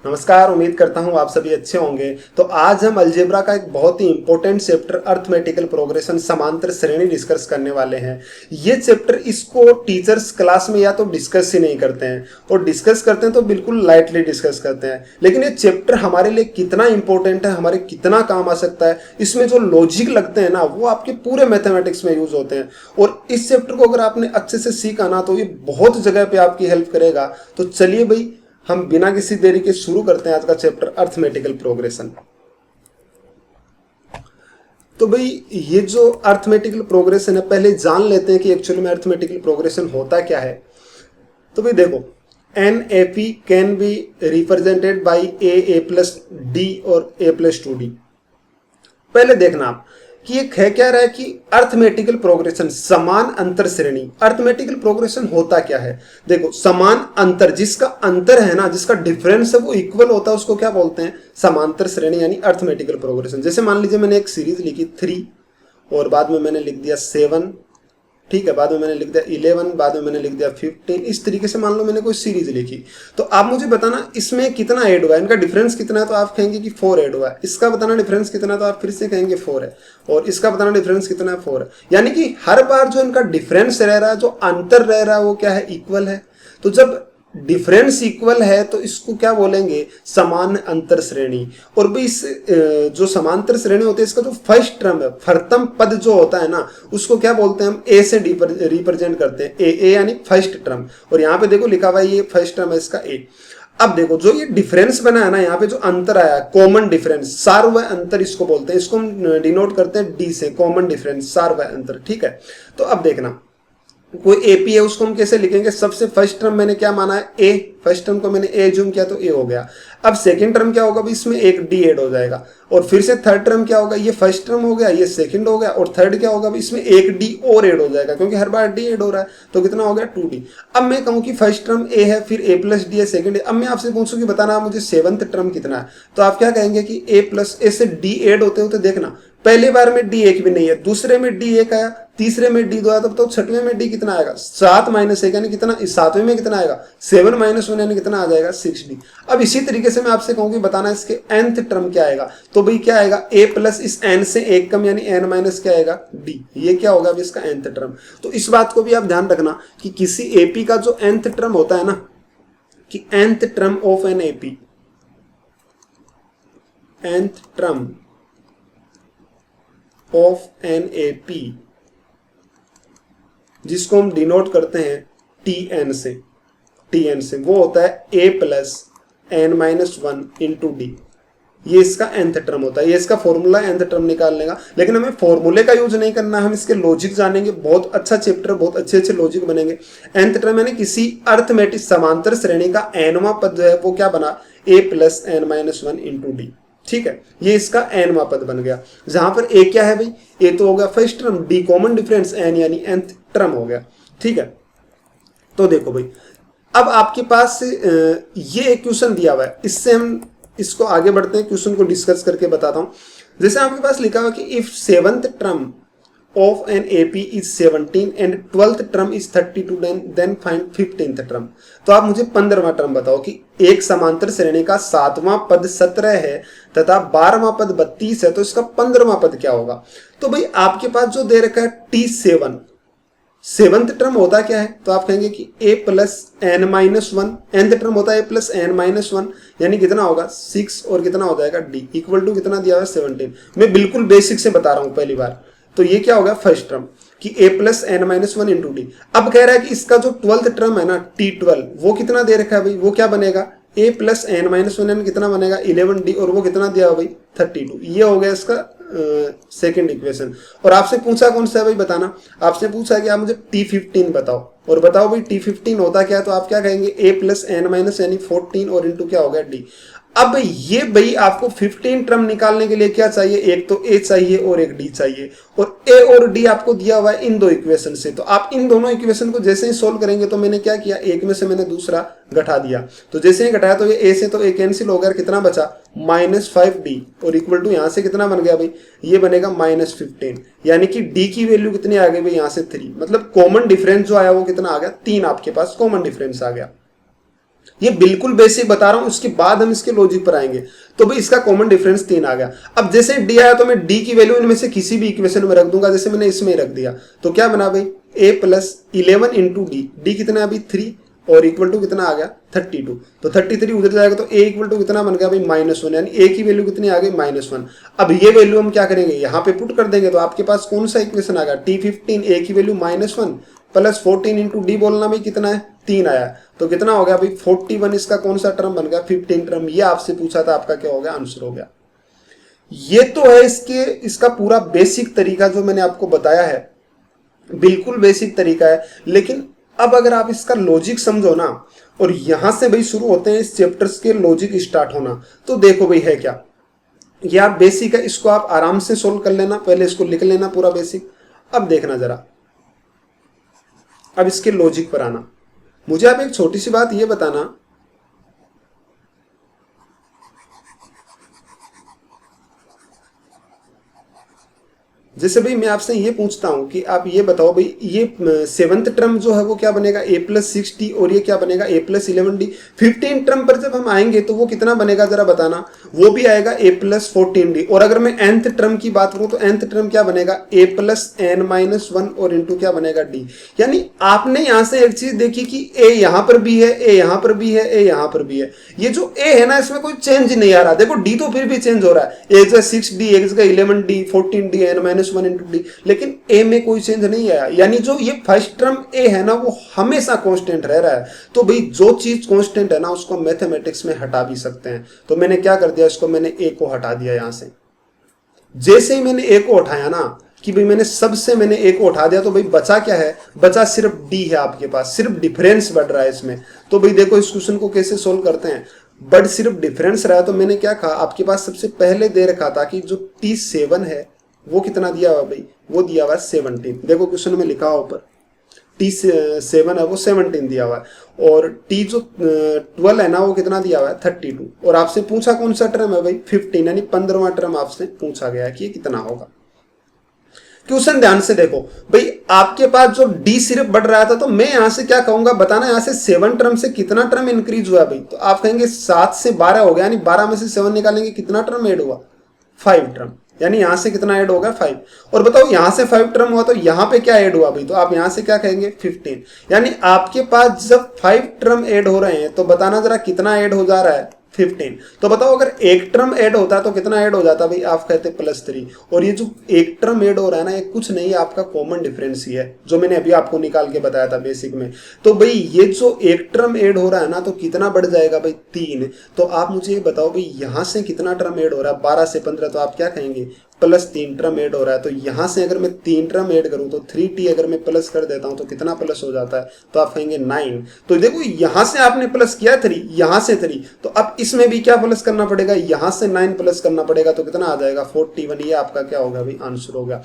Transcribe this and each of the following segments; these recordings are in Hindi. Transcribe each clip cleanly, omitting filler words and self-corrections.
नमस्कार। उम्मीद करता हूँ आप सभी अच्छे होंगे। तो आज हम अलजेब्रा का एक बहुत ही इंपॉर्टेंट चैप्टर अर्थमेटिकल प्रोग्रेशन समांतर श्रेणी डिस्कस करने वाले हैं। ये चैप्टर इसको टीचर्स क्लास में या तो डिस्कस ही नहीं करते हैं, और डिस्कस करते हैं तो बिल्कुल लाइटली डिस्कस करते हैं। लेकिन ये चैप्टर हमारे लिए कितना इंपॉर्टेंट है, हमारे कितना काम आ सकता है, इसमें जो लॉजिक लगते हैं ना वो आपके पूरे मैथमेटिक्स में यूज होते हैं। और इस चैप्टर को अगर आपने अच्छे से सीखा ना तो ये बहुत जगह पे आपकी हेल्प करेगा। तो चलिए भाई, हम बिना किसी देरी के शुरू करते हैं आज का चैप्टर अर्थमेटिकल प्रोग्रेशन। तो भाई, ये जो अर्थमेटिकल प्रोग्रेशन है, पहले जान लेते हैं कि एक्चुअली में अर्थमेटिकल प्रोग्रेशन होता क्या है। तो भाई देखो, an A P can be represented by a plus d और ए प्लस 2d। पहले देखना आप कि ये कह क्या रहा है कि अर्थमेटिकल प्रोग्रेशन समान अंतर श्रेणी। अर्थमेटिकल प्रोग्रेशन होता क्या है? देखो, समान अंतर, जिसका अंतर है ना, जिसका डिफरेंस है वो इक्वल होता है, उसको क्या बोलते हैं? समांतर श्रेणी, यानी अर्थमेटिकल प्रोग्रेशन। जैसे मान लीजिए मैंने एक सीरीज लिखी 3 और बाद में मैंने लिख दिया 7, ठीक है, बाद में मैंने लिख दिया 11, बाद में मैंने लिख दिया 15। इस तरीके से मान लो मैंने कोई सीरीज लिखी, तो आप मुझे बताना इसमें कितना ऐड हुआ है, इनका डिफरेंस कितना है, तो आप कहेंगे कि 4 ऐड हुआ है। इसका बताना डिफरेंस कितना है, तो आप फिर से कहेंगे 4 है, और इसका बताना डिफरेंस कितना है, 4 है। यानी कि हर बार जो इनका डिफरेंस रह रहा है, जो अंतर रह रहा है, वो क्या है? इक्वल है। तो जब डिफरेंस इक्वल है तो इसको क्या बोलेंगे? समान अंतर श्रेणी। और भी इस जो समांतर श्रेणी होती है, इसका जो फर्स्ट टर्म है, प्रथम पद जो होता है ना, उसको क्या बोलते हैं? हम ए से रिप्रेजेंट करते हैं। ए यानी फर्स्ट टर्म, और यहाँ पे देखो लिखा हुआ है ये फर्स्ट टर्म है इसका ए। अब देखो, जो ये डिफरेंस बना है ना, यहाँ पे जो अंतर आया, कॉमन डिफरेंस, सार्वय अंतर इसको बोलते हैं। इसको हम डिनोट करते हैं डी से, कॉमन डिफरेंस, सार्वय अंतर। ठीक है, तो अब देखना, कोई एपी है, उसको हम कैसे लिखेंगे? सबसे फर्स्ट टर्म मैंने क्या माना है? ए। फर्स्ट टर्म को मैंने ए जूम किया तो ए हो गया। अब सेकंड टर्म क्या होगा? इसमें एक डी ऐड हो जाएगा, और फिर से थर्ड टर्म क्या होगा? ये फर्स्ट टर्म हो गया, ये सेकंड हो गया, और थर्ड क्या होगा? इसमें एक डी और ऐड हो जाएगा, क्योंकि हर बार डी ऐड हो रहा है। तो कितना हो गया? 2d। अब मैं कहूँ कि फर्स्ट टर्म ए है, फिर ए प्लस डी है, सेकंड है। अब मैं आपसे पूछूं कि बताना मुझे सेवंथ टर्म कितना है, तो आप क्या कहेंगे कि ए प्लस ए से डी ऐड होते होते देखना, पहले बार में डी एक भी नहीं है, दूसरे में डी एक आया, तीसरे में डी 2 आया, तब तो छठवें में डी कितना आएगा? 7 माइनस 1 यानी कितना? सातवें में कितना आएगा? 7 माइनस 1 यानी कितना आ जाएगा? 6d। अब इसी तरीके से मैं आपसे कहूँ कि बताना इसके nth टर्म क्या आएगा, तो भाई क्या आएगा? a प्लस इस n से एक कम, यानी n माइनस क्या आएगा? d। ये क्या होगा अब इसका nth टर्म। तो इस बात को भी आप ध्यान रखना कि किसी एपी का जो nth टर्म होता है ना, कि nth term of an AP, nth term of an AP, जिसको हम डिनोट करते हैं टीएन से, वो होता है A plus N minus 1 into D. ये इसका nth टर्म होता है, ये इसका फॉर्मूला nth टर्म निकालने का। लेकिन हमें फॉर्मूले का यूज नहीं करना, हम इसके लॉजिक जानेंगे। बहुत अच्छा चैप्टर, बहुत अच्छे अच्छे लॉजिक बनेंगे। nth टर्म यानी किसी अर्थमेटिक समांतर श्रेणी का nवां पद जो है वो क्या बना? A plus N minus 1 into D. ठीक है, ये इसका nवां पद बन गया। जहां पर ए क्या है भाई? ए तो हो गया first term, d common difference, n यानी nth टर्म हो गया। ठीक है, तो देखो भाई, अब आपके पास ये एक क्वेश्चन दिया हुआ है, इससे हम इसको आगे बढ़ते हैं, क्वेश्चन को डिस्कस करके बताता हूं। जैसे आपके पास लिखा हुआ कि if seventh term of an AP is 17 and 12th term is 32, then find 15th term। तो आप मुझे 15वां टर्म बताओ कि एक समांतर श्रेणी का 7वां पद 17 है तथा 12वां पद 32 है, तो इसका 15वां पद क्या होगा? तो भाई आपके पास जो दे रखा है T7, सेवंथ टर्म होता क्या है? तो आप कहेंगे कि a plus N minus 1, nth term होता है a प्लस एन माइनस 1, यानी कितना होगा? 6, और कितना हो जाएगा? d इक्वल टू कितना दिया हुआ है? 17। मैं बिल्कुल बेसिक से बता रहा हूं पहली बार। तो ये क्या होगा? फर्स्ट टर्म कि a plus N minus 1 into d. अब कह रहा है कि इसका जो 12th टर्म है ना, T12, वो कितना दे रखा है भाई? वो क्या बनेगा? a प्लस एन माइनस 1 कितना बनेगा? 11d, और वो कितना दिया भाई? 32। ये हो गया इसका सेकेंड इक्वेशन। और आपसे पूछा कौन सा है भाई? बताना। आपसे पूछा कि आप मुझे T15 बताओ, और बताओ भाई T15 होता क्या है? तो आप क्या कहेंगे? a प्लस एन माइनस यानी 14, और इंटू क्या हो गया? d। अब ये भाई आपको 15 टर्म निकालने के लिए क्या चाहिए? एक तो a चाहिए और एक d चाहिए, और a और d आपको दिया हुआ है इन दो इक्वेशन से। तो आप इन दोनों इक्वेशन को जैसे ही सोल्व करेंगे, तो मैंने क्या किया? एक में से मैंने दूसरा घटा दिया, तो जैसे ही घटाया तो ये a से तो a कैंसिल हो गया, कितना बचा? -5d, और इक्वल टू यहां से कितना बन गया भाई? ये बनेगा -15, यानी कि d की वैल्यू कितनी आ गई भाई? यहां से 3। मतलब कॉमन डिफरेंस जो आया वो कितना आ गया? 3 आपके पास कॉमन डिफरेंस आ गया। ये बिल्कुल बेसिक बता रहा हूं, उसके बाद हम इसके लॉजिक पर आएंगे। तो भाई इसका कॉमन डिफरेंस 3 आ गया। अब जैसे डी आया तो मैं डी की वैल्यू इनमें से किसी भी इक्वेशन में रख दूंगा, जैसे मैंने इसमें रख दिया। तो क्या बना भाई, a plus 11 into D, D कितना है अभी 3 और इक्वल टू कितना आ गया 32। तो 33 उधर जाएगा तो a इक्वल टू कितना बन गया भाई -1, यानी a की वैल्यू कितनी आ गई -1। अब ये वैल्यू हम क्या करेंगे, यहाँ पे पुट कर देंगे। तो आपके पास कौन सा इक्वेशन आ गया, t15 a की वैल्यू -1 प्लस 14 इंटू डी बोलना भाई कितना है 3 आया। तो कितना हो गया भाई 41, इसका कौन सा टर्म बन गया 15 टर्म। ये आपसे पूछा था, आपका क्या हो गया आंसर हो गया। ये तो है इसका पूरा बेसिक तरीका जो मैंने आपको बताया है, बिल्कुल बेसिक तरीका है। लेकिन अब अगर आप इसका लॉजिक समझो ना, और यहां से भाई शुरू होते हैं इस चैप्टर्स के लॉजिक स्टार्ट होना। तो देखो भाई है क्या, ये आप बेसिक है, इसको आप आराम से सोल्व कर लेना, पहले इसको लिख लेना पूरा बेसिक। अब देखना जरा, अब इसके लॉजिक पर आना। मुझे आप एक छोटी सी बात ये बताना, जैसे भाई मैं आपसे ये पूछता हूं कि आप ये बताओ भाई, ये 7th टर्म जो है वो क्या बनेगा a प्लस 6d, और ये क्या बनेगा a प्लस 11d। 15 टर्म पर जब हम आएंगे तो वो कितना बनेगा जरा बताना, वो भी आएगा a प्लस 14d। और अगर मैं nth टर्म की बात करूं तो nth टर्म क्या बनेगा a प्लस n-1 और इंटू क्या बनेगा d। यानी आपने यहां से एक चीज देखी कि a यहां पर भी है, a यहां पर भी है, a यहां पर भी है। ये जो a है ना, इसमें कोई चेंज नहीं आ रहा। देखो d तो फिर भी चेंज हो रहा है, एक जगह 6d, एक जगह 11d, 14d, n-1 into D, लेकिन a में कोई चेंज नहीं आया। यानी जो ये फर्स्ट टर्म a है ना, वो हमेशा कांस्टेंट रह रहा है। तो भाई जो चीज कांस्टेंट है ना, उसको मैथमेटिक्स में हटा भी सकते हैं। तो मैंने क्या कर दिया, इसको मैंने a को हटा दिया यहां से। जैसे ही मैंने a को हटाया ना, कि भाई मैंने सबसे मैंने a को हटा दिया, तो भाई बचा क्या है, बचा सिर्फ d है आपके पास, सिर्फ डिफरेंस बढ़ रहा है इसमें। तो भाई देखो इस क्वेश्चन को कैसे सोल्व करते हैं, बट सिर्फ डिफरेंस रहा। तो मैंने क्या कहा, आपके पास सबसे पहले दे रखा था कि जो t7 है वो कितना दिया हुआ भाई, वो दिया हुआ 17। देखो क्वेश्चन में लिखा हुआ ऊपर t7 है वो 17 दिया हुआ है, और t जो 12 है ना वो कितना दिया हुआ है 32। और आपसे पूछा कौन सा टर्म है भाई 15, यानी 15वां टर्म आपसे पूछा गया कि ये कितना होगा। क्वेश्चन ध्यान से देखो भाई, आपके पास जो d सिर्फ बढ़ रहा था, तो मैं यहां से क्या कहूंगा बताना, यहां से 7 टर्म से कितना टर्म इंक्रीज हुआ भाई। तो आप कहेंगे 7 से 12 हो गया, यानी 12 में से 7 निकालेंगे, कितना टर्म ऐड हुआ 5 टर्म, यानी यहां से कितना ऐड होगा 5। और बताओ यहां से 5 टर्म हुआ तो यहां पे क्या ऐड हुआ भाई, तो आप यहां से क्या कहेंगे 15। यानी आपके पास जब 5 टर्म ऐड हो रहे हैं तो बताना जरा कितना ऐड हो जा रहा है 15। तो बताओ अगर एक टर्म ऐड होता तो कितना ऐड हो जाता भाई, आप कहते +3। और ये जो एक टर्म ऐड हो रहा है ना, ये कुछ नहीं है, आपका कॉमन डिफरेंस ही है, जो मैंने अभी आपको निकाल के बताया था बेसिक में। तो भाई ये जो एक टर्म ऐड हो रहा है ना, तो कितना बढ़ जाएगा भाई 3। तो आप मुझे ये बताओ भाई, यहां से कितना टर्म ऐड हो रहा है 12 से 15, तो आप क्या कहेंगे +3 टर्म ऐड हो रहा है। तो यहां से अगर मैं 3 टर्म ऐड करूं तो 3t अगर मैं प्लस कर देता हूं तो कितना प्लस हो जाता है, तो आप कहेंगे 9। तो देखो यहां से आपने प्लस किया 3, यहां से 3, तो अब इसमें भी क्या प्लस करना पड़ेगा, यहां से 9 प्लस करना पड़ेगा, तो कितना आ जाएगा 41। ये आपका क्या होगा भाई आंसर होगा।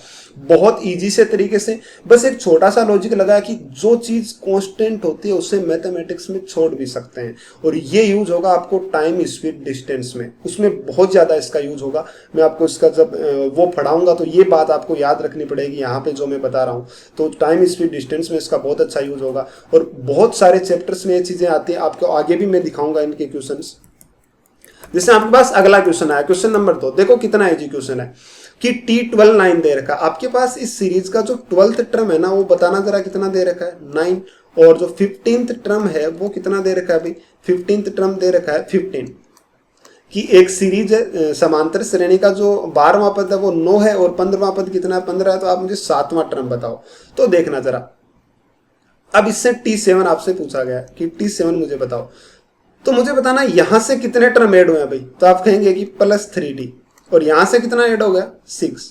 बहुत ईजी से तरीके से, बस एक छोटा सा लॉजिक लगा कि जो चीज कांस्टेंट होती है उसे मैथमेटिक्स में छोड़ भी सकते हैं। और ये यूज होगा आपको टाइम स्पीड डिस्टेंस में, उसमें बहुत ज्यादा इसका यूज होगा। मैं आपको इसका जब वो पढ़ाऊंगा तो ये बात आपको याद रखनी पड़ेगी, यहाँ पे जो मैं बता रहा हूँ। तो टाइम स्पीड डिस्टेंस में इसका बहुत अच्छा यूज होगा, और बहुत सारे चैप्टर्स में ये चीजें आती हैं, आपको आगे भी मैं दिखाऊंगा इनके क्वेश्चंस। जैसे आपके पास अगला क्वेश्चन आया, क्वेश्चन नंबर 2। देखो कितना इजी क्वेश्चन है कि t12 9 दे रखा। आपके पास इस सीरीज का जो 12th टर्म है ना, वो बताना जरा कितना दे रखा है 9। और जो 15th टर्म है वो कितना दे रखा है भाई, 15th टर्म दे रखा है 15। कि एक सीरीज है समांतर श्रेणी का, जो 12वां पद है वो 9 है, और 15वां पद कितना है 15 है। तो आप मुझे 7वां टर्म बताओ। तो देखना जरा, अब इससे t7 आपसे पूछा गया कि t7 मुझे बताओ। तो मुझे बताना यहां से कितने टर्म ऐड हुए हैं भाई, तो आप कहेंगे कि +3d। और यहां से कितना ऐड हो गया 6।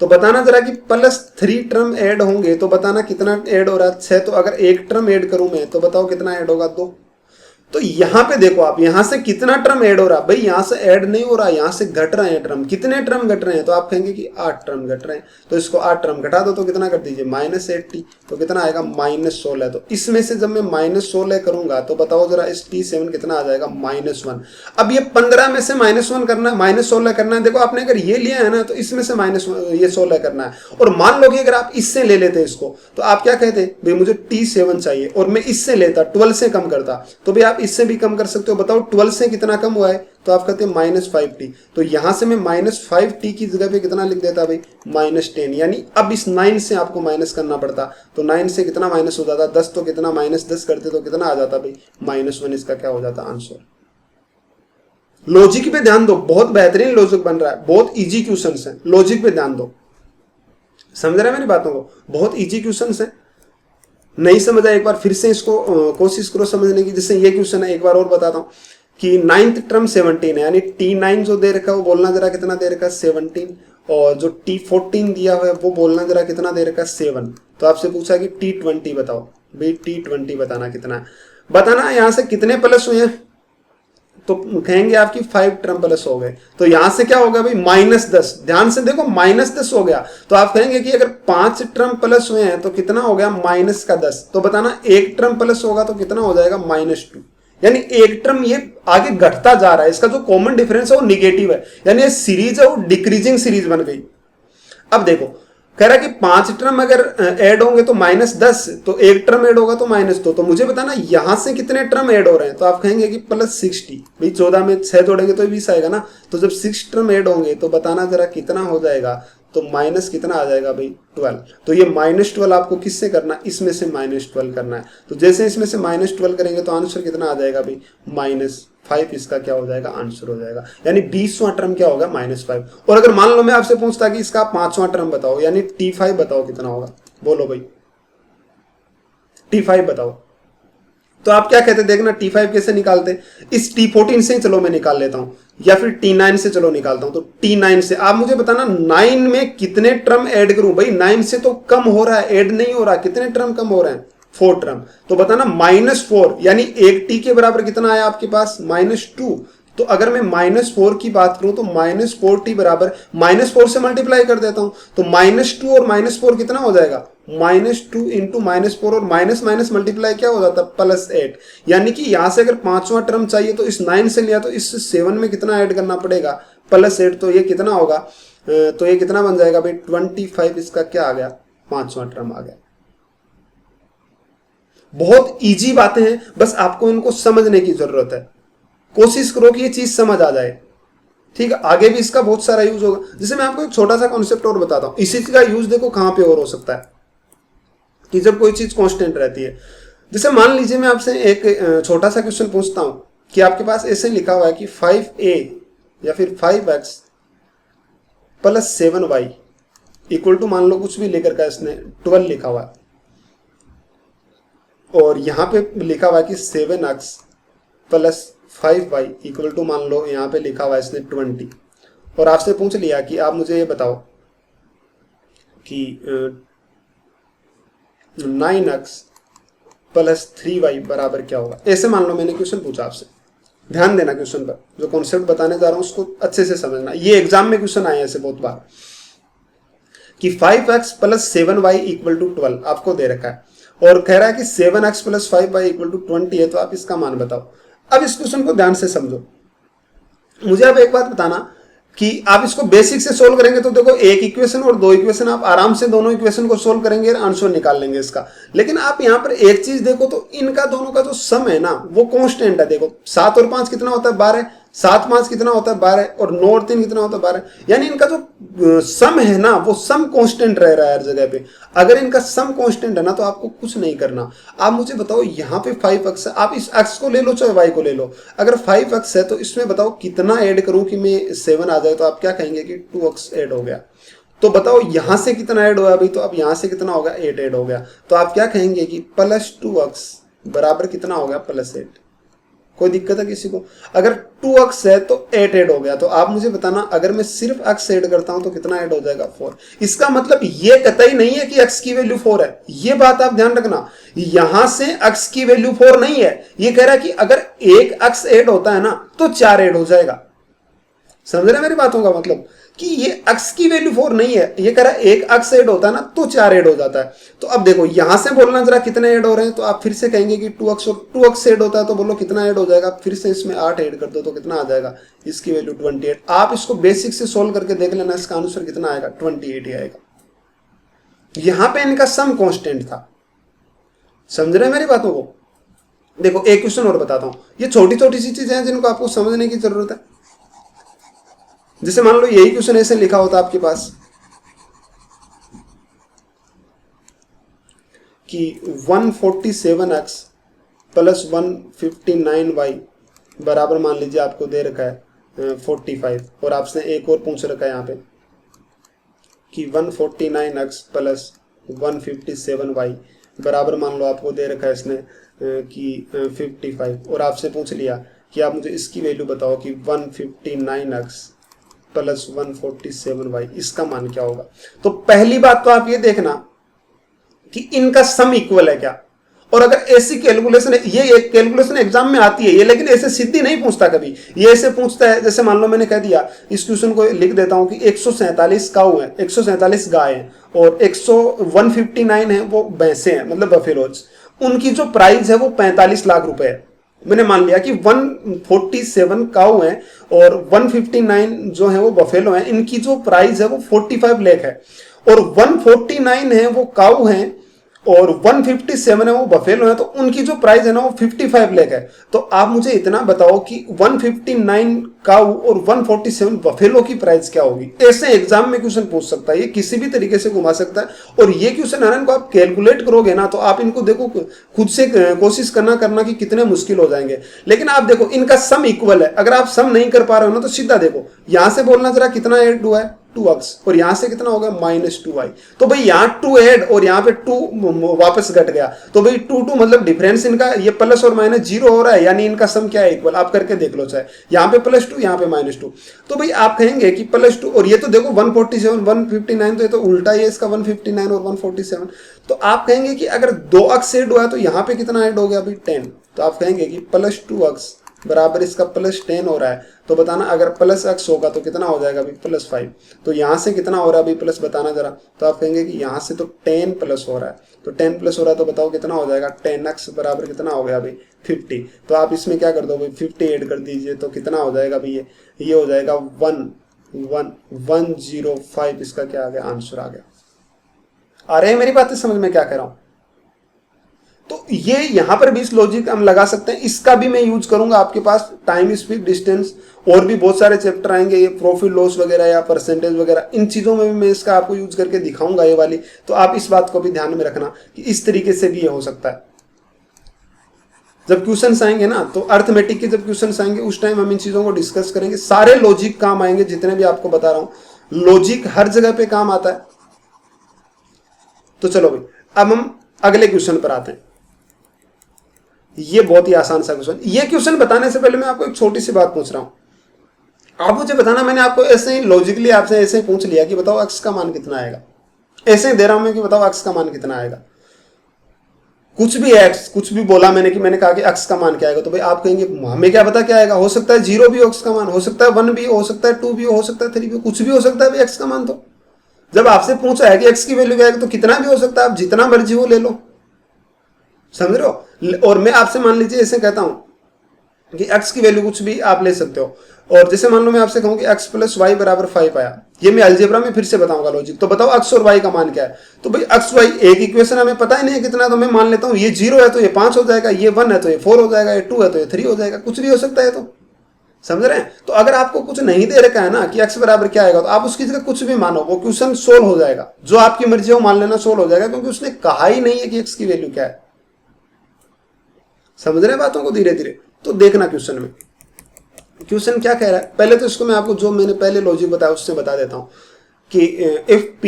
तो बताना जरा कि +3 टर्म ऐड होंगे, तो बताना कितना ऐड हो रहा है 6। तो अगर एक टर्म ऐड करूं मैं, तो बताओ कितना ऐड होगा 2। तो यहां पे देखो आप, यहां से कितना टर्म ऐड हो रहा है भाई, यहां से ऐड नहीं हो रहा, यहां से घट रहे हैं टर्म। कितने टर्म घट रहे हैं, तो आप कहेंगे कि 8 टर्म घट रहे हैं। तो इसको 8 टर्म घटा दो, तो कितना कर दीजिए -80। तो कितना आएगा -16। तो इसमें से जब मैं -16 करूंगा तो बताओ जरा इस t7 कितना आ जाएगा -1। अब ये 15 में से -1 करना है, -16 करना है। देखो आपने अगर ये लिया है ना, तो इसमें से ये 16 करना है। और मान लो कि अगर आप इससे ले लेते इसको, तो आप क्या कहते भाई मुझे t7 चाहिए, और मैं इससे लेता 12 से कम करता, तो भाई आप इससे भी कम कर सकते हो। बताओ 12 से कितना कम हुआ है, तो आप कहते हैं -5t। तो यहां से मैं -5t की जगह पे कितना लिख देता भाई, -10। यानी अब इस 9 से आपको माइनस करना पड़ता, तो 9 से कितना माइनस हो जाता, 10, तो कितना -10 करते तो कितना आ जाता भाई, -1। इसका क्या हो जाता आंसर। लॉजिक पे ध्यान दो, बहुत बेहतरीन लॉजिक बन रहा है, बहुत इजी क्वेश्चंस हैं, लॉजिक पे ध्यान दो। समझ रहे हैं मेरी बातों को, बहुत इजी क्वेश्चंस हैं। नहीं समझ आया एक बार फिर से इसको कोशिश करो समझने की। जैसे ये क्वेश्चन है, एक बार और बताता हूं कि 9th टर्म 17 है, यानी T9 जो दे रखा है वो बोलना जरा कितना दे रखा है, 17। और जो T14 दिया हुआ है वो बोलना जरा कितना दे रखा है, 7। तो आपसे पूछा कि T20 बताओ भाई, T20 बताना कितना है, बताना यहां से कितने प्लस हुए हैं, तो कहेंगे आपकी 5 टर्म प्लस हो गए। तो यहां से क्या होगा भाई, -10। ध्यान से देखो, -10 हो गया। तो आप कहेंगे कि अगर 5 टर्म प्लस हुए हैं तो कितना हो गया, -10। तो बताना एक टर्म प्लस होगा तो कितना हो जाएगा, -2। यानी एक टर्म ये आगे घटता जा रहा है, इसका जो कॉमन डिफरेंस है वो निगेटिव है, यानी ये सीरीज है वो डिक्रीजिंग सीरीज बन गई। अब देखो कह रहा है कि 5 टर्म अगर ऐड होंगे तो -10, तो एक टर्म ऐड होगा तो -2। तो मुझे बताना यहां से कितने टर्म ऐड हो रहे हैं, तो आप कहेंगे कि +60। भाई 14 में 6 जोड़ेंगे तो 20 आएगा ना। तो जब 6 टर्म ऐड होंगे तो बताना जरा कितना हो जाएगा, तो माइनस कितना आ जाएगा भाई, 12। तो ये -12 आपको किससे करना, इसमें से -12 करना है। तो जैसे इसमें से -12 करेंगे तो आंसर कितना आ जाएगा भाई, -5। इसका क्या हो जाएगा, आंसर हो जाएगा। यानी 20वां टर्म क्या होगा, -5। और अगर मान लो मैं आपसे पूछता कि इसका 5वां टर्म बताओ, यानी T5 बताओ कितना होगा, बोलो भाई T5 बताओ। तो आप क्या कहते, देखना T5 कैसे निकालते, इस T14 से चलो मैं निकाल लेता हूं, या फिर T9 से चलो निकालता हूं। तो T9 से आप मुझे बताना 9 में कितने टर्म ऐड करूं। भाई 9 से तो कम हो रहा है, ऐड नहीं हो रहा, कितने टर्म कम हो रहे हैं, 4 टर्म। तो बताना -4, यानी एक T के बराबर कितना आया आपके पास, -2। तो अगर मैं -4 की बात करूं तो -4t बराबर -4 से मल्टीप्लाई कर देता हूं, तो -2 और -4 कितना हो जाएगा, -2 इंटू -4, और माइनस माइनस मल्टीप्लाई क्या हो जाता है, +8। यानी कि यहां से अगर 5वां टर्म चाहिए तो इस 9 से लिया तो इस 7 में कितना ऐड करना पड़ेगा, +8। तो ये कितना होगा, तो ये कितना बन जाएगा भाई, 25। इसका क्या आ गया, 5वां टर्म आ गया। बहुत इजी बातें हैं, बस आपको इनको समझने की जरूरत है। कोशिश करो कि ये चीज समझ आ जाए, ठीक है। आगे भी इसका बहुत सारा यूज होगा। जैसे मैं आपको एक छोटा सा कॉन्सेप्ट और बताता हूं, इसी का यूज देखो कहां पे और हो सकता है, कि जब कोई चीज कांस्टेंट रहती है। जैसे मान लीजिए मैं आपसे एक छोटा सा क्वेश्चन पूछता हूं कि आपके पास ऐसे लिखा हुआ है कि 5a या फिर 5x + 7y इक्वल टू, मान लो कुछ भी लेकर का इसने 12 लिखा हुआ है, और यहां पे लिखा हुआ है कि 7x + 5y इक्वल टू, मान लो यहां पे लिखा हुआ है इसने 20। और आपसे पूछ लिया कि आप मुझे ये बताओ कि 9x + 3y बराबर क्या होगा। ऐसे मान लो मैंने क्वेश्चन पूछा आपसे, ध्यान देना क्वेश्चन पर, जो कॉन्सेप्ट बताने जा रहा हूं उसको अच्छे से समझना। ये एग्जाम में क्वेश्चन आए ऐसे बहुत बार कि 5x + 7y इक्वल टू 12 आपको दे रखा है, और कह रहा है कि 7x + 5y इक्वल टू 20 है, तो आप इसका मान बताओ। अब इस क्वेश्चन को ध्यान से समझो। मुझे आप एक बात बताना कि आप इसको बेसिक से सोल्व करेंगे तो देखो एक इक्वेशन और 2 इक्वेशन आप आराम से दोनों इक्वेशन को सोल्व करेंगे, आंसर निकाल लेंगे इसका। लेकिन आप यहां पर एक चीज देखो, तो इनका दोनों का जो सम है ना वो कांस्टेंट है। देखो 7 और 5 कितना होता है, 12। 7 5 कितना होता है, 12। और 9 और 3 कितना होता है, 12। यानी इनका जो सम है ना वो सम कांस्टेंट रह रहा है हर जगह पे। अगर इनका सम कांस्टेंट है ना तो आपको कुछ नहीं करना। आप मुझे बताओ यहाँ पे 5x है, आप इस x को ले लो चाहे y को ले लो। अगर 5x है तो इसमें बताओ कितना ऐड करूं कि मैं 7 आ जाए, तो आप क्या कहेंगे कि 2x ऐड हो गया। तो बताओ यहां से कितना ऐड हुआ अभी, तो अब यहां से कितना होगा, 8 ऐड हो गया। तो आप क्या कहेंगे कि +2x बराबर कितना हो गया, +8। कोई दिक्कत है किसी को। अगर 2x है तो 8 ऐड हो गया। तो आप मुझे बताना अगर मैं सिर्फ x ऐड करता हूं तो कितना ऐड हो जाएगा, 4। इसका मतलब ये कतई नहीं है कि x की वैल्यू 4 है, ये बात आप ध्यान रखना। यहां से x की वैल्यू 4 नहीं है, ये कह रहा है कि अगर एक x ऐड होता है ना तो 4 ऐड हो जाएगा। समझ रहे मेरी बातों का मतलब, कि ये x की वैल्यू 4 नहीं है, ये कह रहा है एक x ऐड होता है ना तो 4 ऐड हो जाता है। तो अब देखो यहां से बोलना जरा कितने ऐड हो रहे हैं, तो आप फिर से कहेंगे कि 2x, और 2x ऐड होता है तो बोलो कितना ऐड हो जाएगा। फिर से इसमें 8 ऐड कर दो तो कितना आ जाएगा, इसकी वैल्यू 28। आप इसको बेसिक से सोल्व करके देख लेना, इसका आंसर कितना आएगा, 28 ही आएगा। यहां पे इनका सम कांस्टेंट था। समझ रहे मेरी बातों को। देखो एक क्वेश्चन और बताता हूं, ये छोटी छोटी सी चीजें हैं जिनको आपको समझने की जरूरत है। जैसे मान लो यही क्वेश्चन ऐसे लिखा होता आपके पास कि 147x प्लस 159y बराबर मान लीजिए आपको दे रखा है 45, और आपसे एक और पूछ रखा है यहाँ पे कि 149x प्लस 157y बराबर मान लो आपको दे रखा है इसने कि 55, और आपसे पूछ लिया कि आप मुझे इसकी वैल्यू बताओ कि 159x प्लस 147y इसका मान क्या होगा। तो पहली बात तो आप ये देखना कि इनका सम इक्वल है क्या, और अगर ऐसी कैलकुलेशन, ये एक कैलकुलेशन एग्जाम में आती है ये, लेकिन ऐसे सीधी नहीं पूछता कभी, ये ऐसे पूछता है जैसे मान लो मैंने कह दिया, इस क्वेश्चन को लिख देता हूं कि 147 काऊ है, 147 गाय है, और 159 है वो भैंसे हैं, मतलब बफेलोज, उनकी जो प्राइस है वो 45 लाख रुपए है। मैंने मान लिया कि 147 काऊ है और 159 जो है वो बफेलो है, इनकी जो प्राइस है वो 45 लाख है, और 149 है वो काऊ है और 157 है वो बफेलो है, तो उनकी जो प्राइस है ना वो 55 लाख है। तो आप मुझे इतना बताओ कि 159 काऊ और 147 बफेलो की प्राइस क्या होगी। ऐसे एग्जाम में क्वेश्चन पूछ सकता है, ये किसी भी तरीके से घुमा सकता है, और ये क्वेश्चन आना इनको आप कैलकुलेट करोगे ना तो आप इनको देखो खुद से कोशिश करना कि कितने मुश्किल हो जाएंगे। लेकिन आप देखो इनका सम इक्वल है, अगर आप सम नहीं कर पा रहे हो ना तो सीधा देखो यहां से बोलना जरा कितना ऐड हुआ है 2x, और यहां से कितना होगा -2y, तो भाई यहां 2 ऐड और यहां पे 2 वापस घट गया, तो भाई 2 मतलब डिफरेंस इनका ये प्लस और माइनस 0 हो रहा है, यानी इनका सम क्या है इक्वल। आप करके देख लो, चाहे यहां पे +2 यहां पे -2, तो भाई आप कहेंगे कि +2, और ये तो देखो 147 159, तो ये तो उल्टा ही है इसका 159 और 147, तो आप कहेंगे कि अगर 2x ऐड हुआ तो यहां पे कितना ऐड हो गया भाई 10, तो आप कहेंगे कि +2x बराबर इसका +10 हो रहा है, तो बताना अगर +x होगा तो कितना हो जाएगा भाई +5, तो यहां से कितना हो रहा है भाई प्लस, बताना जरा, तो आप कहेंगे कि यहां से तो 10 प्लस हो रहा है, तो 10 प्लस हो रहा है तो बताओ कितना हो जाएगा 10x बराबर कितना हो गया भाई 50, तो आप इसमें क्या कर दो भाई 50 ऐड कर दीजिए, तो कितना हो जाएगा भाई ये हो जाएगा 105, इसका क्या आ गया आंसर आ गया। आ रहे हैं मेरी बातें समझ में क्या कह रहा हूं। तो ये यहां पर भी इस लॉजिक हम लगा सकते हैं, इसका भी मैं यूज करूंगा आपके पास टाइम स्पीड डिस्टेंस, और भी बहुत सारे चैप्टर आएंगे, ये प्रॉफिट लॉस वगैरह या परसेंटेज वगैरह, इन चीजों में भी मैं इसका आपको यूज करके दिखाऊंगा ये वाली, तो आप इस बात को भी ध्यान में रखना कि इस तरीके से भी ये हो सकता है। जब क्वेश्चन आएंगे ना, तो अर्थमेटिक के जब क्वेश्चन आएंगे उस टाइम हम इन चीजों को डिस्कस करेंगे, सारे लॉजिक काम आएंगे जितने भी आपको बता रहा हूं, लॉजिक हर जगह पे काम आता है। तो चलो भाई अब हम अगले क्वेश्चन पर आते हैं। ये बहुत ही आसान सा क्वेश्चन, ये क्वेश्चन बताने से पहले मैं आपको एक छोटी सी बात पूछ रहा हूं, आप मुझे बताना, मैंने आपको ऐसे ही लॉजिकली आपसे ऐसे ही पूछ लिया कि बताओ x का मान कितना आएगा, ऐसे ही दे रहा हूं मैं कि बताओ x का मान कितना आएगा, कुछ भी x कुछ भी बोला मैंने, कि मैंने कहा कि x का मान क्या आएगा, तो भाई आप कहेंगे हमें क्या पता क्या आएगा, हो सकता है 0 भी हो x का मान, हो सकता है 1 भी, हो सकता है 2 भी, हो सकता है 3 भी, कुछ भी हो सकता है भाई x का मान। तो जब आपसे पूछा है कि x की वैल्यू क्या है तो कितना भी हो सकता है, आप जितना मर्जी हो ले लो, समझ रहे हो। और मैं आपसे मान लीजिए ऐसे कहता हूं कि x की वैल्यू कुछ भी आप ले सकते हो, और जैसे मान लो मैं आपसे कहूं कि x + y बराबर 5 आया, ये मैं अलजेब्रा में फिर से बताऊंगा लॉजिक, तो बताओ x और y का मान क्या है, तो भाई x y एक इक्वेशन हमें पता ही नहीं है कितना, तो मैं मान लेता हूं ये 0 है तो ये 5 हो जाएगा, ये 1 है तो ये 4 हो जाएगा, ये 2 है तो ये 3 हो जाएगा, कुछ भी हो सकता है। तो समझ रहे हैं। तो अगर आपको कुछ नहीं दे रखा है ना कि x बराबर क्या आएगा, तो आप उसकी जगह कुछ भी मानो, वो क्वेश्चन सोल्व हो जाएगा, जो आपकी मर्जी हो मान लेना सोल्व हो जाएगा, क्योंकि उसने कहा ही नहीं है कि x की वैल्यू क्या है। समझ रहे हैं बातों को धीरे धीरे। तो देखना क्वेश्चन में, क्वेश्चन क्या कह रहा है, पहले तो इसको मैं आपको जो मैंने पहले लॉजिक बताया उससे बता देता हूं कि इफ p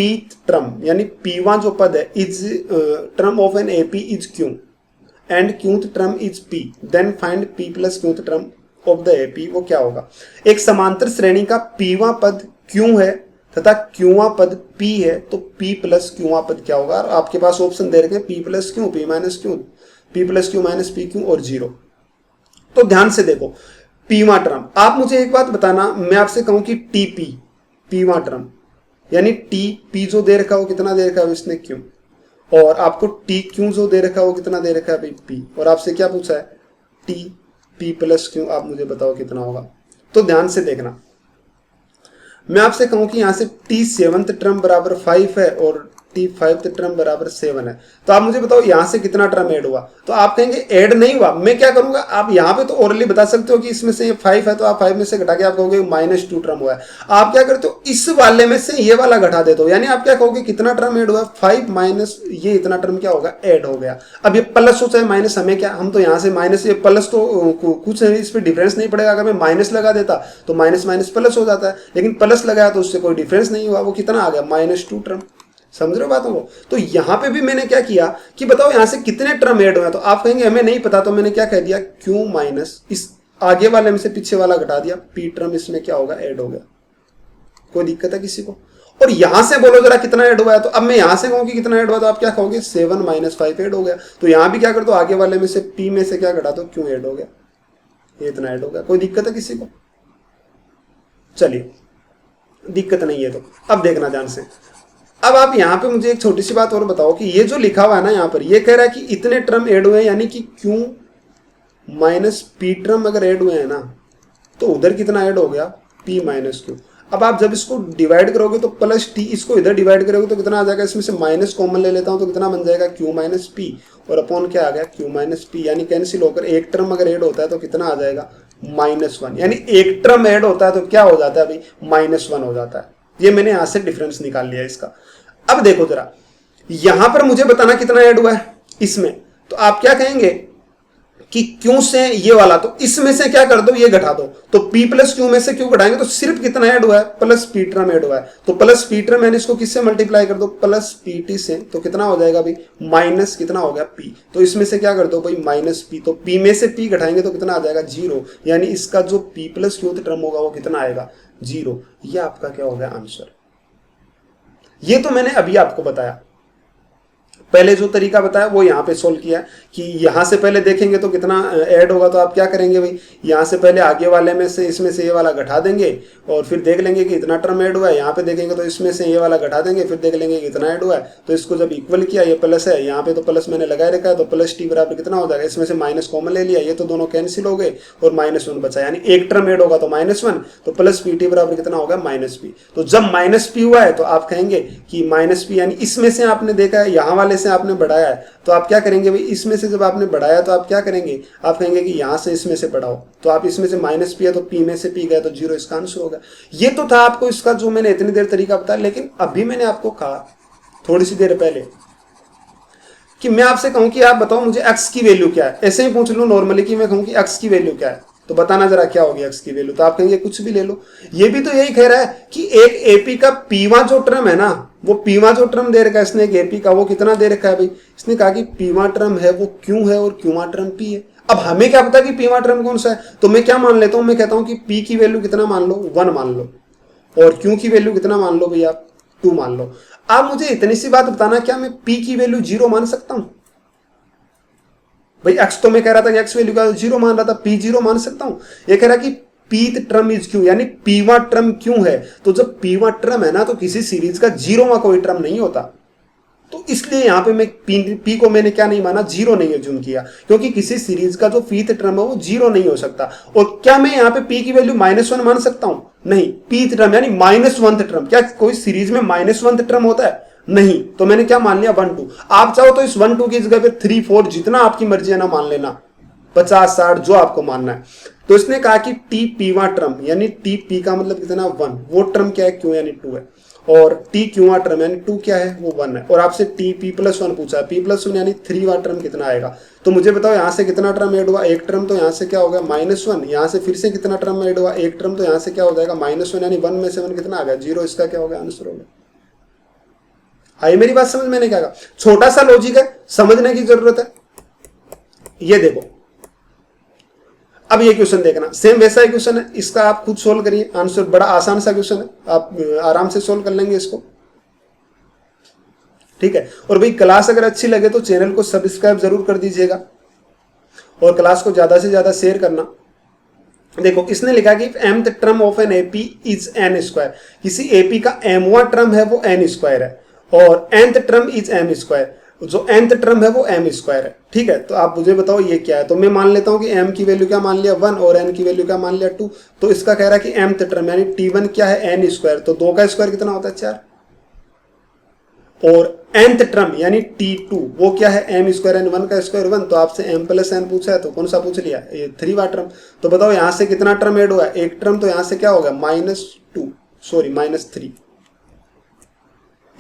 टर्म यानी p1 जो पद है is term of an AP is q and qth term is p, then find p plus qth term of the AP, वो क्या होगा। एक समांतर श्रेणी का pवां पद q है तथा qवां पद p है, तो p प्लस qवां पद क्या होगा। आपके पास ऑप्शन दे रखे हैं p plus q, p minus q, p plus q minus P Q और 0। तो ध्यान से देखो, पीवां टर्म, आप मुझे एक बात बताना, मैं आपसे कहूं कि टीपी पीवां टर्म यानी टी पी जो दे रखा है वो कितना दे रखा है इसने क्यू, और आपको टी क्यू जो दे रखा है वो कितना दे रखा है भाई पी, और आपसे क्या पूछा है टी पी प्लस क्यू, आप मुझे बताओ कितना होगा। तो ध्यान से देखना, मैं आपसे कहूं कि यहां से टी सेवंथ टर्म बराबर 5 है और T5th टर्म बराबर 7 है। तो आप मुझे बताओ यहाँ से कितना टर्म ऐड हुआ। तो आप कहेंगे ऐड नहीं हुआ, मैं क्या करूंगा, आप यहाँ पे तो ओरली बता सकते हो कि इसमें से ये 5 है, तो आप 5 में से घटा के आप कहोगे -2 टर्म हुआ है। आप क्या करते हो, इस वाले में से ये वाला घटा देते हो, यानी आप क्या कहोगे कितना टर्म ऐड हुआ है, 5 माइनस ये इतना टर्म क्या होगा, ऐड हो गया। अब ये प्लस हो चाहे माइनस, हमें क्या, हम तो यहाँ से माइनस, ये प्लस तो कुछ इस पर डिफरेंस नहीं पड़ेगा। अगर मैं माइनस लगा देता तो माइनस माइनस प्लस हो जाता है, लेकिन प्लस लगाया तो उससे कोई डिफरेंस नहीं हुआ, वो कितना आ गया, -2 टर्म। समझ रहे हो बातों को। तो यहां पे भी मैंने क्या किया कि बताओ यहां से कितने टर्म ऐड हुए। तो आप कहेंगे हमें नहीं पता, तो मैंने क्या कह दिया, Q माइनस इस आगे वाले में से पीछे वाला घटा दिया, P टर्म इसमें क्या होगा, ऐड हो गया। कोई दिक्कत है किसी को। और यहां से बोलो जरा कितना ऐड हुआ है। तो अब मैं यहां से कहूँ कि कितना ऐड हुआ, तो आप क्या कहोगे, 7 - 5 ऐड हो गया। तो यहां भी क्या कर दो, आगे वाले में से P में से क्या घटा दो, Q ऐड हो गया, ये इतना ऐड हो गया। कोई दिक्कत है किसी को। चलिए दिक्कत नहीं है। तो अब देखना ध्यान से। अब आप यहाँ पे मुझे एक छोटी सी बात और बताओ कि ये जो लिखा हुआ है ना, यहाँ पर ये कह रहा है कि इतने टर्म ऐड हुए हैं, यानी कि Q माइनस P टर्म अगर ऐड हुए हैं ना, तो उधर कितना ऐड हो गया, P माइनस Q। अब आप जब इसको डिवाइड करोगे तो प्लस T, इसको इधर डिवाइड करोगे तो कितना आ जाएगा, इसमें से माइनस कॉमन ले लेता हूँ तो कितना बन जाएगा, Q माइनस P, और अपॉन क्या आ गया, Q माइनस P, यानी कैंसिल होकर एक टर्म अगर ऐड होता है तो कितना आ जाएगा, -1। यानी एक टर्म ऐड होता है तो क्या हो जाता है अभी, -1 हो जाता है। ये मैंने यहां से डिफरेंस निकाल लिया इसका। अब देखो जरा, यहां पर मुझे बताना कितना ऐड हुआ है इसमें। तो आप क्या कहेंगे कि Q से ये वाला, तो इसमें से क्या कर दो, ये घटा दो। तो P प्लस Q में से Q घटाएंगे तो सिर्फ कितना ऐड हुआ है, प्लस P टर्म ऐड हुआ है। तो प्लस P टर्म, मैंने इसको किससे मल्टीप्लाई कर दो, प्लस PT से। तो कितना हो जाएगा भाई, माइनस कितना हो गया P। तो इसमें से क्या कर दो भाई, -P। तो P में से P घटाएंगे तो कितना आ जाएगा, 0। यानी इसका जो P प्लस Q टर्म होगा वो कितना आएगा, 0। ये आपका क्या हो गया आंसर। ये तो मैंने अभी आपको बताया। पहले जो तरीका बताया वो यहाँ पे सोल्व किया कि यहाँ से पहले देखेंगे तो कितना ऐड होगा। तो आप क्या करेंगे भाई, यहाँ से पहले आगे वाले में से इसमें से ये वाला घटा देंगे और फिर देख लेंगे कि इतना टर्म ऐड हुआ है। यहाँ पे देखेंगे तो इसमें से ये वाला घटा देंगे, फिर देख लेंगे कि इतना ऐड हुआ है। तो इसको जब इक्वल किया, ये प्लस है, यहाँ पे तो प्लस मैंने लगाए रखा है, तो प्लस T बराबर कितना हो जाएगा, इसमें से माइनस कॉमन ले लिया, ये तो दोनों कैंसिल हो गए और -1 बचा। यानी एक टर्म ऐड होगा तो -1, तो प्लस PT बराबर कितना होगा, -P। तो जब -P हुआ है तो आप कहेंगे कि -P, यानी इसमें से आपने देखा है, यहाँ वाले से आपने बढ़ाया है, तो आप क्या करेंगे भाई, इसमें से जब आपने बढ़ाया तो आप क्या करेंगे, आप कहेंगे कि यहाँ से इसमें से बढ़ाओ। तो आप इसमें से -P है तो P में से P गया तो 0, इसका आंसर होगा। ये तो था आपको इसका जो मैंने इतनी देर तरीका बताया। लेकिन अभी मैंने आपको कहा थोड़ी सी देर पहले कि मैं आपसे कहूं कि आप बताओ मुझे x की वैल्यू क्या है। ऐसे ही पूछ लूं नॉर्मली कि मैं कहूं कि x की वैल्यू क्या है, तो बताना जरा क्या होगी x की वैल्यू। तो आप कहेंगे कुछ भी ले लो। ये भी तो यही कह रहा है कि एक AP का P वां जो टर्म है ना, वो P वां जो टर्म दे रखा है इसने, एक AP का, वो कितना दे रखा है भाई, इसने कहा कि P वां टर्म है वो Q है और Q वां टर्म P है। अब हमें क्या पता कि P वां टर्म कौन सा है, तो मैं क्या मान लेता हूं, मैं कहता हूं कि P की वैल्यू कितना मान लो, 1 मान लो, और Q की वैल्यू कितना मान लो भैया, 2 मान लो। आप मुझे इतनी सी बात बताना, क्या मैं P की वैल्यू 0 मान सकता हूं भाई। x तो मैं कह रहा था कि x वैल्यू का 0 मान रहा था, P 0 मान सकता हूं। ये कह रहा है कि Pth टर्म इज Q, यानी P वां टर्म Q है। तो जब P वां टर्म है ना, तो किसी सीरीज का 0वां कोई टर्म नहीं होता। तो इसलिए यहां पे मैं P को मैंने क्या नहीं माना, 0 नहीं अज्यूम किया, क्योंकि किसी सीरीज का जो Pth टर्म है वो 0 नहीं हो सकता। और क्या मैं यहाँ पे P की वैल्यू -1 मान सकता हूं, नहीं। Pth टर्म यानी -1th टर्म, क्या कोई सीरीज में -1th टर्म होता है, नहीं। तो मैंने क्या मान लिया, 1 2। आप चाहो तो इस 1 2 की जगह पे 3 4 जितना आपकी मर्जी है ना मान लेना, 50 60 जो आपको मानना है। तो इसने कहा कि T P वां टर्म, यानी T P का मतलब कितना 1, वो टर्म क्या है, Q यानी 2 है, और T Q वां टर्म यानी 2 क्या है, वो 1 है। और आपसे T P प्लस 1 पूछा है, P प्लस 1 यानी 3 वां टर्म कितना आएगा। तो मुझे बताओ यहाँ से कितना टर्म ऐड हुआ, एक टर्म, तो यहाँ से क्या होगा -1। यहाँ से फिर से कितना टर्म ऐड हुआ, एक टर्म, तो यहाँ से क्या हो जाएगा -1, यानी 1 में से 1 कितना आ गया, 0। इसका क्या होगा आंसर होगा। आई मेरी बात समझ, मैंने क्या कहा, छोटा सा लॉजिक है, समझने की जरूरत है। ये देखो, अब ये क्वेश्चन देखना, सेम वैसा ही क्वेश्चन है, इसका आप खुद सोल्व करिए। आंसर बड़ा आसान सा क्वेश्चन है, आप आराम से सोल्व कर लेंगे इसको, ठीक है। और भाई क्लास अगर अच्छी लगे तो चैनल को सब्सक्राइब जरूर कर दीजिएगा और क्लास को ज्यादा से ज्यादा शेयर करना। देखो इसने लिखा कि mth term of an AP is n²। किसी AP का m वां टर्म है वो n² है और nth टर्म इज m²। जो nth टर्म है वो m² है, ठीक है। तो आप मुझे बताओ ये क्या है। तो मैं मान लेता हूं कि m की वैल्यू क्या मान लिया 1 और n की वैल्यू क्या मान लिया 2। तो इसका कह रहा है कि mth टर्म यानी T1 क्या है n², तो 2 का स्क्वायर कितना होता है 4। और nth टर्म यानी T2 वो क्या है m स्क्वायर एन 1 का स्क्वायर 1, तो आपसे m प्लस एन पूछा है तो कौन सा पूछ लिया, ये 3 वाला टर्म। तो बताओ यहां से कितना टर्म ऐड हुआ है, एक टर्म, तो यहां से क्या होगा -3,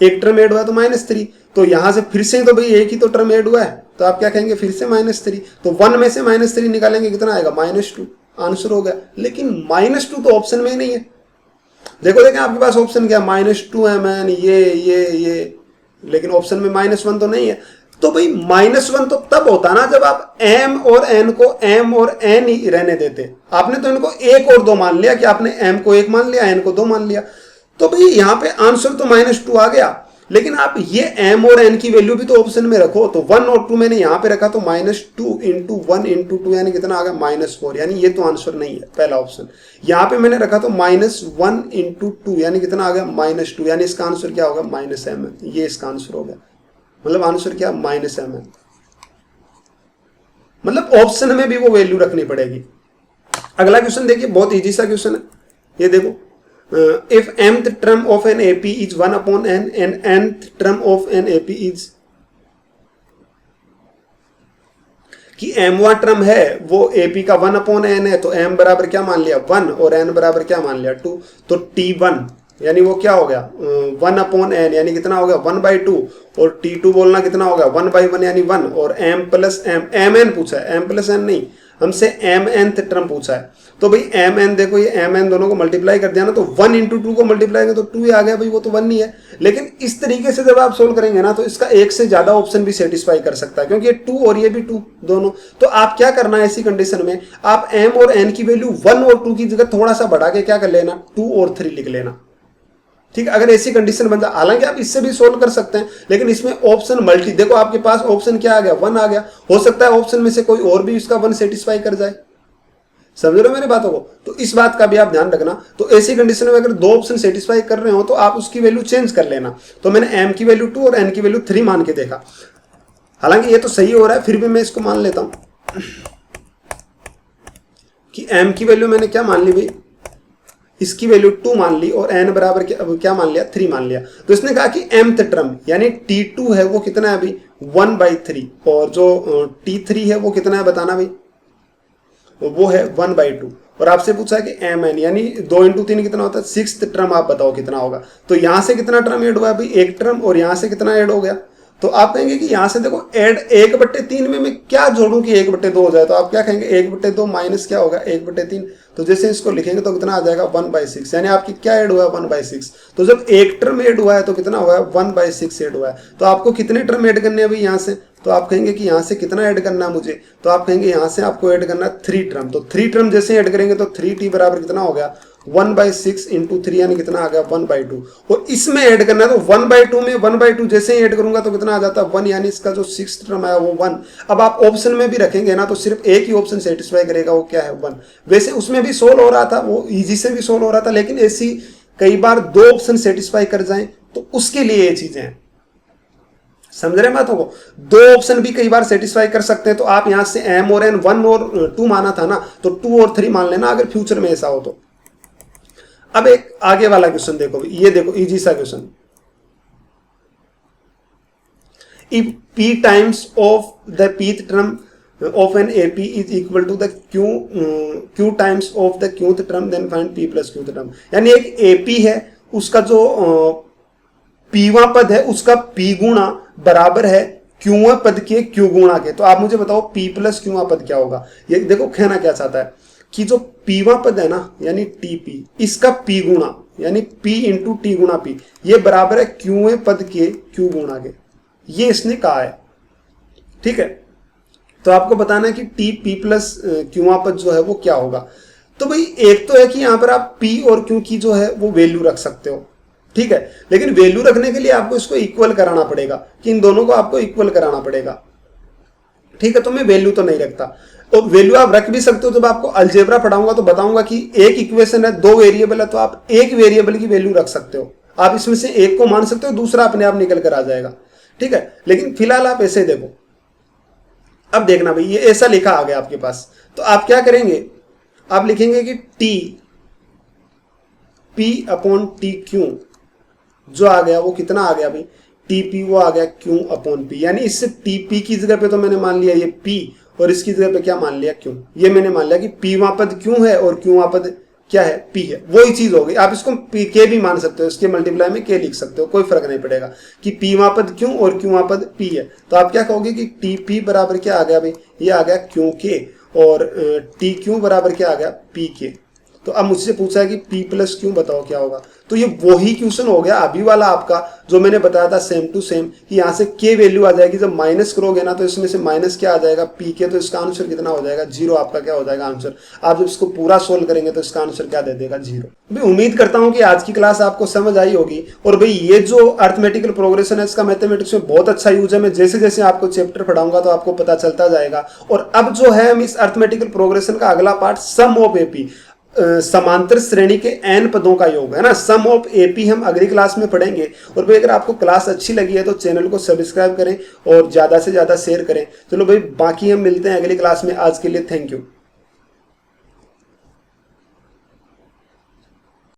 एक टर्म ऐड हुआ तो -3, तो यहां से फिर से तो भाई एक ही तो टर्म ऐड हुआ है, तो आप क्या कहेंगे फिर से -3, तो 1 में से -3 निकालेंगे कितना आएगा -2, आंसर हो गया। लेकिन -2 तो ऑप्शन में ही नहीं है। देखो देखें आपके पास ऑप्शन क्या, -2 mn ये, लेकिन ऑप्शन में -1 तो नहीं है। तो भाई -1 तो तब होता ना जब आप m और n को m और n ही रहने देते। आपने तो इनको 1 और 2 मान लिया कि आपने m को 1 मान लिया, n को 2 मान लिया, तो भाई यहाँ पे आंसर तो -2 आ गया। लेकिन आप ये m और n की वैल्यू भी तो ऑप्शन में रखो, तो 1 और 2 मैंने यहाँ पे रखा, तो -2 इंटू 1 इंटू 2 यानी कितना आ गया -4, यानी ये तो आंसर नहीं है पहला ऑप्शन। यहाँ पे मैंने रखा तो -1 इंटू 2 यानी कितना आ गया -2, यानी इसका आंसर क्या होगा -mn, ये इसका आंसर हो गया। मतलब आंसर क्या -mn, मतलब ऑप्शन में भी वो वैल्यू रखनी पड़ेगी। अगला क्वेश्चन देखिए, बहुत इजी सा क्वेश्चन है, ये देखो, if mth term of an AP is 1 upon n and nth term of an AP is, कि m टर्म है वो AP का 1 अपॉन n है, तो m बराबर क्या मान लिया 1 और n बराबर क्या मान लिया 2, तो T1 यानी वो क्या हो गया 1 अपॉन n यानी कितना हो गया 1/2, और T2 बोलना कितना हो गया 1/1 यानी 1, और m प्लस m, mn पूछा है, m प्लस n नहीं, हमसे mnth टर्म पूछा है। तो भाई mn देखो, ये mn दोनों को मल्टीप्लाई कर दिया ना, तो 1 इंटू 2 को मल्टीप्लाई करें तो 2 ही आ गया भाई, वो तो 1 नहीं है। लेकिन इस तरीके से जब आप सोल्व करेंगे ना, तो इसका एक से ज्यादा ऑप्शन भी सेटिस्फाई कर सकता है, क्योंकि ये 2 और ये भी 2 दोनों। तो आप क्या करना है ऐसी कंडीशन में, आप m और n की वैल्यू 1 और 2 की जगह थोड़ा सा बढ़ा के क्या कर लेना 2 और 3 लिख लेना, ठीक है। अगर ऐसी कंडीशन बन जाए, हालांकि आप इससे भी सोल्व कर सकते हैं, लेकिन इसमें ऑप्शन मल्टी, देखो आपके पास ऑप्शन क्या आ गया 1 आ गया, हो सकता है ऑप्शन में से कोई और भी इसका 1 सेटिस्फाई कर जाए, समझ रहे हो मेरी बातों को। तो इस बात का भी आप ध्यान रखना। तो ऐसी कंडीशन में अगर 2 ऑप्शन सेटिस्फाई कर रहे हो तो आप उसकी वैल्यू चेंज कर लेना। तो मैंने m की वैल्यू 2 और n की वैल्यू 3 मान के देखा, हालांकि ये तो सही हो रहा है, फिर भी मैं इसको मान लेता हूं कि m की वैल्यू मैंने क्या मान ली भाई, इसकी वैल्यू 2 मान ली, और n बराबर क्या मान लिया 3 मान लिया। तो इसने कहा कि mth टर्म यानी T2 है वो कितना है अभी 1/3, और जो T3 है वो कितना है बताना भाई, वो है 1/2, और आपसे पूछा है कि mn यानी 2 इंटू 3 कितना होता है 6th टर्म, आप बताओ कितना होगा। तो यहां से कितना टर्म ऐड हुआ है भाई, एक टर्म, और यहां से कितना ऐड हो गया। तो आप कहेंगे कि यहां से देखो ऐड 1/3 में मैं क्या जोड़ूं कि 1/2 हो जाए, तो आप क्या कहेंगे 1/2 माइनस क्या होगा 1/3, तो जैसे इसको लिखेंगे तो कितना आ जाएगा 1/6, यानी आपकी क्या ऐड हुआ है 1/6। तो जब एक टर्म ऐड हुआ है तो कितना हुआ है 1/6 ऐड हुआ है। तो आपको कितने टर्म ऐड करने हैं भाई यहाँ से, तो आप कहेंगे कि यहाँ से कितना ऐड करना है मुझे, तो आप कहेंगे यहाँ से आपको ऐड करना है 3 टर्म। तो 3 टर्म जैसे ऐड करेंगे तो 3t बराबर कितना हो गया 1/6 इंटू 3 यानी कितना आ गया 1/2, और इसमें ऐड करना है तो 1/2 में 1/2 जैसे ही ऐड करूंगा तो कितना आ जाता है 1, यानी इसका जो 6th टर्म आया वो 1। अब आप ऑप्शन में भी रखेंगे ना तो सिर्फ एक ही ऑप्शन सेटिस्फाई करेगा, वो क्या है 1। वैसे उसमें भी सोल्व हो रहा था, वो इजी से भी सोल्व हो रहा था, लेकिन ऐसी कई बार 2 ऑप्शन सेटिस्फाई कर जाएं तो उसके लिए ये चीजें हैं, समझ रहे बातों को। 2 ऑप्शन भी कई बार सेटिस्फाई कर सकते हैं, तो आप यहां से m और n 1 और 2 माना था ना, तो 2 और 3 मान लेना अगर फ्यूचर में ऐसा हो तो। अब एक आगे वाला क्वेश्चन देखो, ये देखो इजी सा question, if p times of the pth term of an AP is equal to the q times of the qth term then find p plus qth term। यानी एक AP है, उसका जो pवां पद है उसका p गुणा बराबर है qवां पद के q गुणा के। तो आप मुझे बताओ p प्लस qवां पद क्या होगा। ये देखो कहना क्या चाहता है कि जो pवां पद है ना यानी TP, इसका p गुणा यानी p इंटू टी गुणा p, ये बराबर है qवें पद के q गुणा के, ये इसने कहा है, ठीक है। तो आपको बताना है कि टी पी प्लस क्यूआं पद जो है वो क्या होगा। तो भाई एक तो है कि यहां पर आप p और q की जो है वो वैल्यू रख सकते हो, ठीक है, लेकिन वैल्यू रखने के लिए आपको इसको इक्वल कराना पड़ेगा, कि इन दोनों को आपको इक्वल कराना पड़ेगा, ठीक है। तो मैं वैल्यू तो नहीं रखता, और वैल्यू आप रख भी सकते हो, जब आपको अलजेब्रा पढ़ाऊंगा तो बताऊंगा कि एक इक्वेशन है 2 वेरिएबल है, तो आप एक वेरिएबल की वैल्यू रख सकते हो, आप इसमें से एक को मान सकते हो, दूसरा अपने आप निकल कर आ जाएगा, ठीक है। लेकिन फिलहाल आप ऐसे देखो, अब देखना भाई ये ऐसा लिखा आ गया आपके पास, तो आप क्या करेंगे, आप लिखेंगे कि T P upon T Q जो आ गया वो कितना आ गया भाई टीपी वो आ गया क्यू अपॉन पी, यानी इससे टीपी की जगह पे तो मैंने मान लिया ये पी और इसकी जगह पे क्या मान लिया क्यू। ये मैंने मान लिया कि पी वहां पद क्यू है और क्यू वहां पद क्या है पी है, वही चीज हो गई। आप इसको पी के भी मान सकते हो, इसके मल्टीप्लाई में के लिख सकते हो, कोई फर्क नहीं पड़ेगा कि पी वहां पद क्यू और क्यू वहां पद पी है। तो आप क्या कहोगे कि टी पी बराबर क्या आ गया भाई, ये आ गया क्यू के और टी क्यू बराबर क्या आ गया पी के। तो अब मुझसे पूछा है कि P प्लस क्यू बताओ क्या होगा, तो ये वही क्वेश्चन हो गया अभी वाला आपका जो मैंने बताया था सेम टू सेम, कि यहाँ से K वैल्यू आ जाएगी, जब माइनस करोगे ना तो इसमें से माइनस क्या आ जाएगा P के, तो इसका आंसर कितना हो जाएगा 0। आपका क्या हो जाएगा आंसर। आप जब इसको पूरा सोल्व करेंगे तो इसका आंसर क्या दे देगा 0। भाई उम्मीद करता हूँ कि आज की क्लास आपको समझ आई होगी। और भाई ये जो अर्थमेटिकल प्रोग्रेशन है इसका मैथमेटिक्स में बहुत अच्छा यूज है। मैं जैसे जैसे आपको चैप्टर पढ़ाऊंगा तो आपको पता चलता जाएगा। और अब जो है हम इस अर्थमेटिकल प्रोग्रेशन का अगला पार्ट सम ऑफ एपी, समांतर श्रेणी के n पदों का योग है ना, सम ऑफ एपी हम अगली क्लास में पढ़ेंगे। और भाई अगर आपको क्लास अच्छी लगी है तो चैनल को सब्सक्राइब करें और ज्यादा से ज्यादा शेयर करें। चलो भाई बाकी हम मिलते हैं अगली क्लास में। आज के लिए थैंक यू।